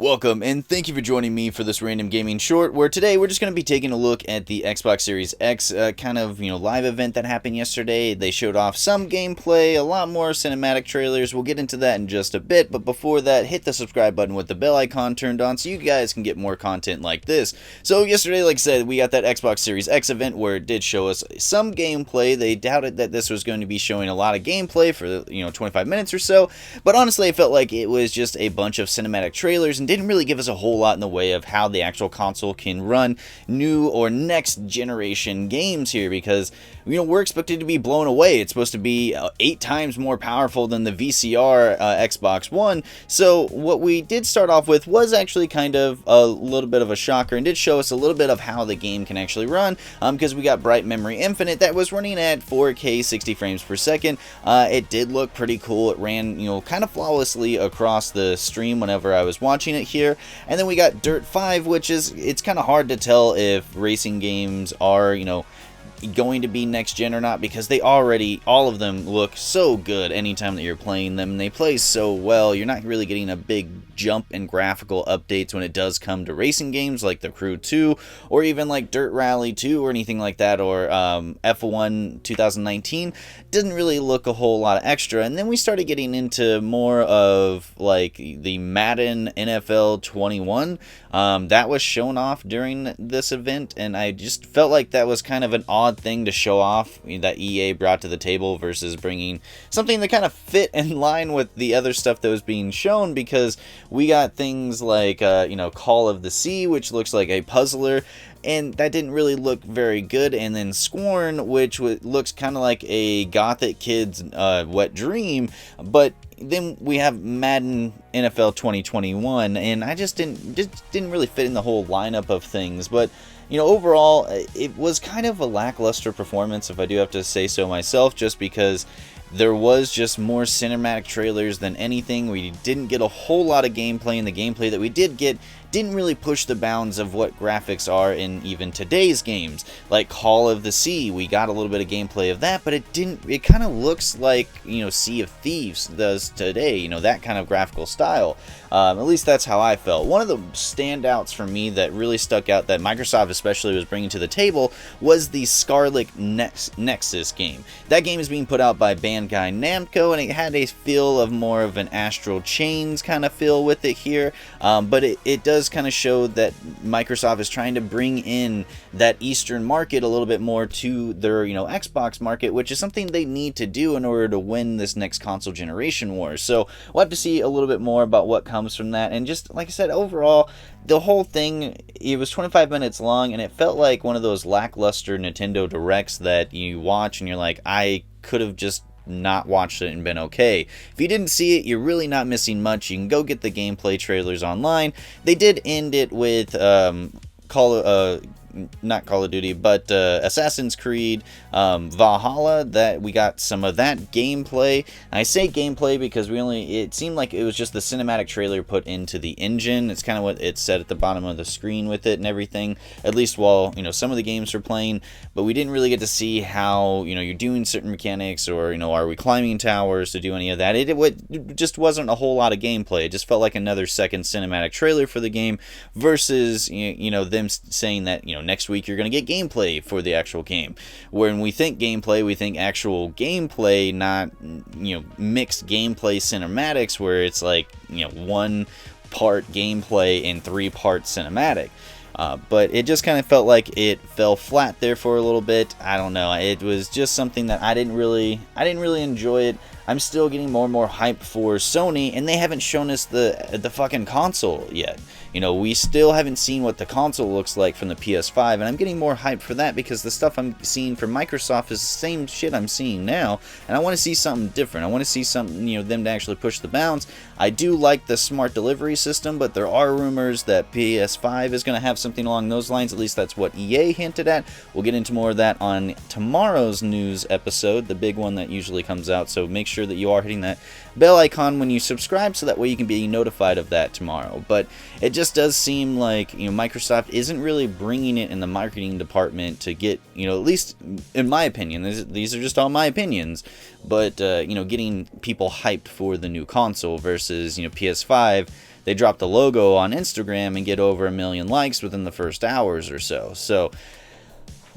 Welcome, and thank you for joining me for this random gaming short, where today we're just going to be taking a look at the Xbox Series X live event that happened yesterday. They showed off some gameplay, a lot more cinematic trailers. We'll get into that in just a bit, but before that, hit the subscribe button with the bell icon turned on so you guys can get more content like this. So yesterday, like I said, we got that Xbox Series X event where it did show us some gameplay. They doubted that this was going to be showing a lot of gameplay for 25 minutes or so, but honestly, it felt like it was just a bunch of cinematic trailers and didn't really give us a whole lot in the way of how the actual console can run new or next generation games here, because we're expected to be blown away. It's supposed to be 8 times more powerful than the VCR Xbox One. So what we did start off with was actually kind of a little bit of a shocker, and did show us a little bit of how the game can actually run, because we got Bright Memory Infinite that was running at 4K 60 frames per second. It did look pretty cool. It ran kind of flawlessly across the stream whenever I was watching it here. And then we got Dirt 5, which it's kind of hard to tell if racing games are going to be next gen or not, because they already, all of them look so good anytime that you're playing them. They play so well. You're not really getting a big jump in graphical updates when it does come to racing games like the Crew 2 or even like Dirt Rally 2 or anything like that, or F1 2019 didn't really look a whole lot of extra. And then we started getting into more of like the Madden NFL 21 that was shown off during this event, and I just felt like that was kind of an odd thing to show off that EA brought to the table versus bringing something that kind of fit in line with the other stuff that was being shown, because we got things like Call of the Sea, which looks like a puzzler, and that didn't really look very good. And then Scorn, which looks kind of like a gothic kid's wet dream. But then we have Madden NFL 2021, and I just didn't really fit in the whole lineup of things. But overall, it was kind of a lackluster performance, if I do have to say so myself, just because there was just more cinematic trailers than anything. We didn't get a whole lot of gameplay, and the gameplay that we did get didn't really push the bounds of what graphics are in even today's games. Like Call of the Sea, we got a little bit of gameplay of that, but it kind of looks like Sea of Thieves does today, that kind of graphical style. At least that's how I felt. One of the standouts for me that really stuck out, that Microsoft especially was bringing to the table, was the Scarlet Nexus game. That game is being put out by Bandai Namco, and it had a feel of more of an Astral Chains kind of feel with it here, but it does kind of show that Microsoft is trying to bring in that Eastern market a little bit more to their Xbox market, which is something they need to do in order to win this next console generation war. So we'll have to see a little bit more about what comes from that. And just like I said, overall, the whole thing, it was 25 minutes long, and it felt like one of those lackluster Nintendo Directs that you watch and you're like, I could have just not watched it and been okay. If you didn't see it, you're really not missing much. You can go get the gameplay trailers online. They did end it with not Call of Duty, but Assassin's Creed Valhalla, that we got some of that gameplay. I say gameplay because it seemed like it was just the cinematic trailer put into the engine. It's kind of what it said at the bottom of the screen with it and everything, at least while some of the games are playing, but we didn't really get to see how you're doing certain mechanics, or are we climbing towers to do any of that. It just wasn't a whole lot of gameplay. It just felt like another second cinematic trailer for the game, versus them saying that next week you're going to get gameplay for the actual game. When we think gameplay, we think actual gameplay, not mixed gameplay cinematics where it's like 1 part gameplay and 3 part cinematic. But it just kind of felt like it fell flat there for a little bit. I don't know. It was just something that I didn't really enjoy it. I'm still getting more and more hype for Sony, and they haven't shown us the fucking console yet. We still haven't seen what the console looks like from the PS5, and I'm getting more hype for that, because the stuff I'm seeing from Microsoft is the same shit I'm seeing now, and I want to see something different. I want to see something, them to actually push the bounds. I do like the smart delivery system, but there are rumors that PS5 is going to have something along those lines. At least that's what EA hinted at. We'll get into more of that on tomorrow's news episode, the big one that usually comes out, so make sure that you are hitting that bell icon when you subscribe, so that way you can be notified of that tomorrow. But it just does seem like Microsoft isn't really bringing it in the marketing department to get at least in my opinion, these are just all my opinions, but getting people hyped for the new console, versus PS5 they drop the logo on Instagram and get over 1 million likes within the first hours or so. So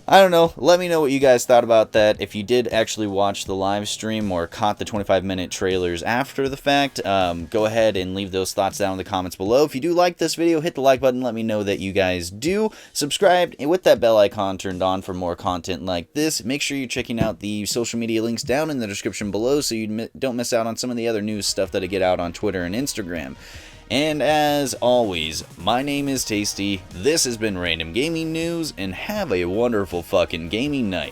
I don't know. Let me know what you guys thought about that. If you did actually watch the live stream or caught the 25-minute trailers after the fact, go ahead and leave those thoughts down in the comments below. If you do like this video, hit the like button. Let me know that you guys do. Subscribe with that bell icon turned on for more content like this. Make sure you're checking out the social media links down in the description below so you don't miss out on some of the other news stuff that I get out on Twitter and Instagram. And as always, my name is Tasty, this has been Random Gaming News, and have a wonderful fucking gaming night.